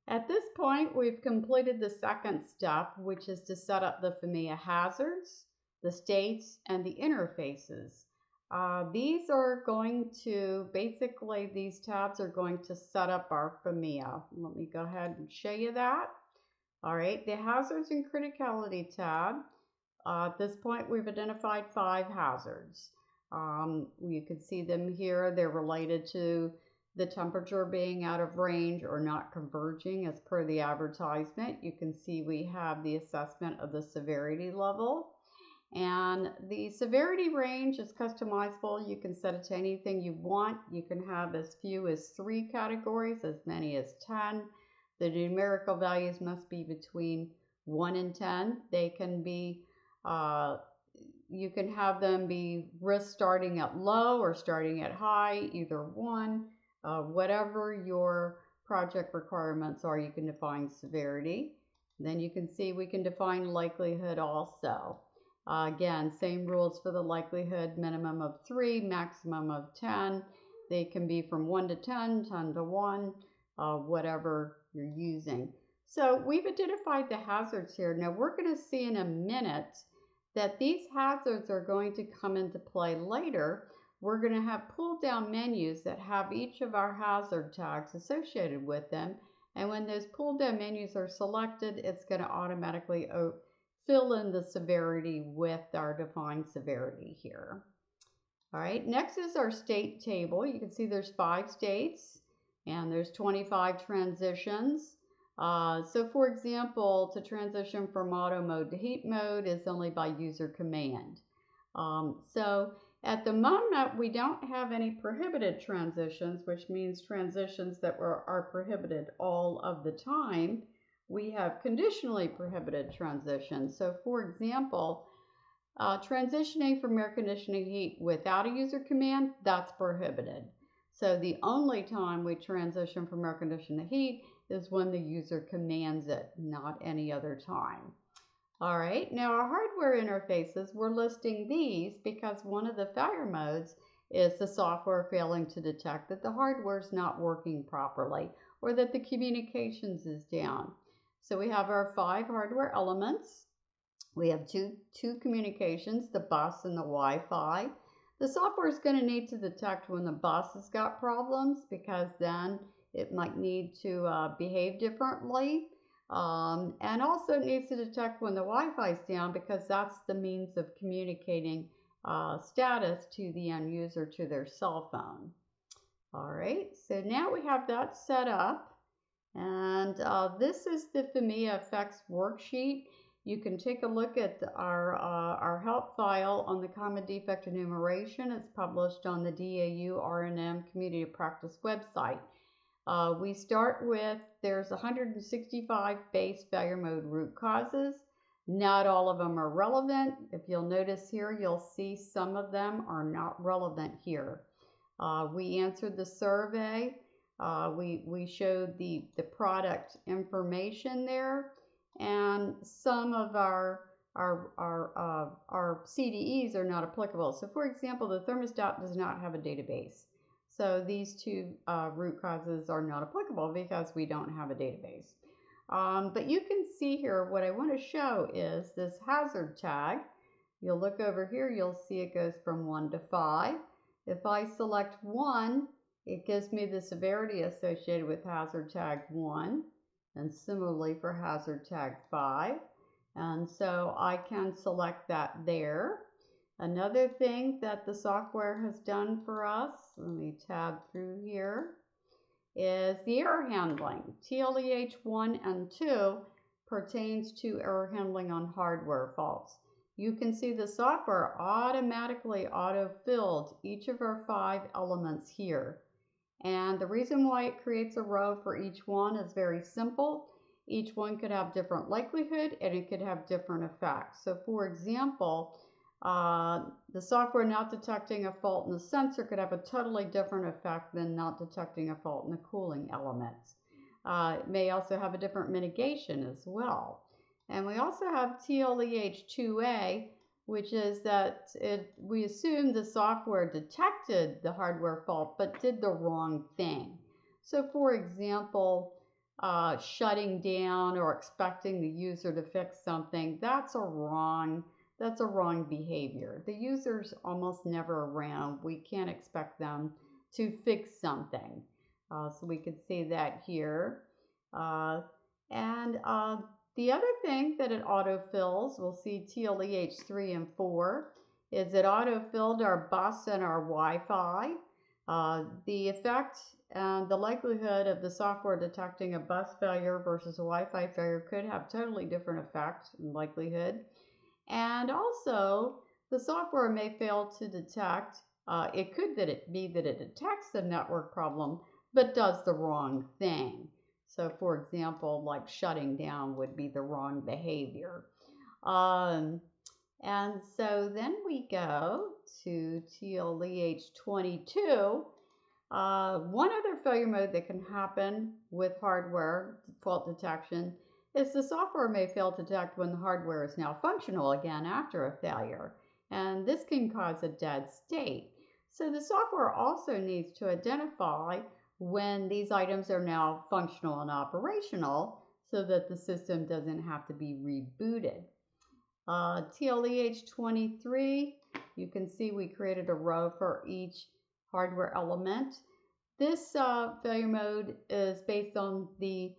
At this point, we've completed the second step, which is to set up the FMEA hazards, the states, and the interfaces. These are going to, basically, these tabs are going to set up our FMEA. Let me go ahead and show you that. All right, the hazards and criticality tab. At this point, we've identified 5 hazards. You can see them here. They're related to the temperature being out of range or not converging as per the advertisement. You can see we have the assessment of the severity level. And the severity range is customizable. You can set it to anything you want. You can have as few as 3 categories, as many as 10. The numerical values must be between 1 and 10. They can be you can have them be risk starting at low or starting at high, either one. Whatever your project requirements are, you can define severity. Then you can see we can define likelihood also. Again, same rules for the likelihood, minimum of 3, maximum of 10. They can be from 1 to 10, 10 to 1, whatever you're using. So we've identified the hazards here. Now we're going to see in a minute that these hazards are going to come into play later. We're going to have pull down menus that have each of our hazard tags associated with them. And when those pull down menus are selected, it's going to automatically fill in the severity with our defined severity here. All right, next is our state table. You can see there's 5 states and there's 25 transitions. So for example, to transition from auto mode to heat mode is only by user command. So at the moment, we don't have any prohibited transitions, which means transitions that are prohibited all of the time. We have conditionally prohibited transitions. So for example, transitioning from air conditioning heat without a user command, that's prohibited. So the only time we transition from air conditioning to heat is when the user commands it, not any other time. All right, now our hardware interfaces, we're listing these because one of the failure modes is the software failing to detect that the hardware is not working properly or that the communications is down. So we have our 5 hardware elements. We have two communications, the bus and the Wi-Fi. The software is going to need to detect when the bus has got problems because then it might need to behave differently. And also it needs to detect when the Wi-Fi is down because that's the means of communicating status to the end user to their cell phone. All right, so now we have that set up. And this is the FMEA effects worksheet. You can take a look at our help file on the common defect enumeration. It's published on the DAU R&M Community of Practice website. We start with, there's 165 base failure mode root causes. Not all of them are relevant. If you'll notice here, you'll see some of them are not relevant here. We answered the survey. We showed the product information there, and some of our CDEs are not applicable. So for example, the thermostat does not have a database. So these 2 root causes are not applicable because we don't have a database. But you can see here, what I want to show is this hazard tag. You'll look over here, you'll see it goes from 1 to 5. If I select 1, it gives me the severity associated with hazard tag 1, and similarly for hazard tag 5. And so I can select that there. Another thing that the software has done for us, let me tab through here, is the error handling. TLEH 1 and 2 pertains to error handling on hardware faults. You can see the software automatically auto-filled each of our 5 elements here. And the reason why it creates a row for each one is very simple. Each one could have different likelihood and it could have different effects. So for example, the software not detecting a fault in the sensor could have a totally different effect than not detecting a fault in the cooling elements. It may also have a different mitigation as well. And we also have TLEH 2A, which is that we assume the software detected the hardware fault but did the wrong thing. So for example, shutting down or expecting the user to fix something, that's a wrong behavior. The user's almost never around. We can't expect them to fix something. So we could see that here. And the other thing that it autofills, we'll see TLEH 3 and 4, is it autofilled our bus and our Wi-Fi. The effect and the likelihood of the software detecting a bus failure versus a Wi-Fi failure could have totally different effects and likelihood. And also, the software may fail to detect, it could be that it detects the network problem, but does the wrong thing. So for example, like shutting down would be the wrong behavior. And so then we go to TLEH 22. One other failure mode that can happen with hardware fault detection is the software may fail to detect when the hardware is now functional again after a failure. And this can cause a dead state. So the software also needs to identify when these items are now functional and operational so that the system doesn't have to be rebooted. TLEH 23, you can see we created a row for each hardware element. This failure mode is based on the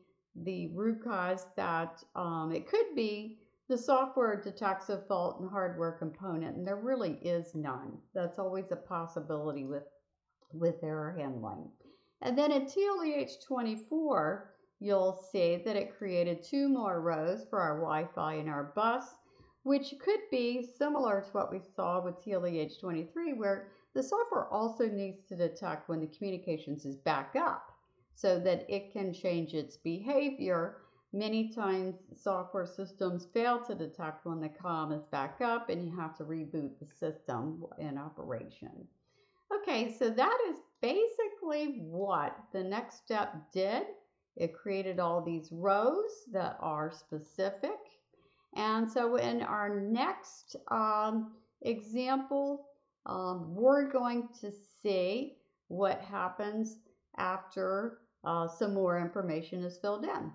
root cause that it could be the software detects a fault in hardware component, and there really is none. That's always a possibility with error handling. And then in TLEH 24, you'll see that it created 2 more rows for our Wi-Fi and our bus, which could be similar to what we saw with TLEH 23, where the software also needs to detect when the communications is back up so that it can change its behavior. Many times software systems fail to detect when the comm is back up and you have to reboot the system in operation. Okay, so that is basically what the next step did. It created all these rows that are specific. And so in our next example, we're going to see what happens after some more information is filled in.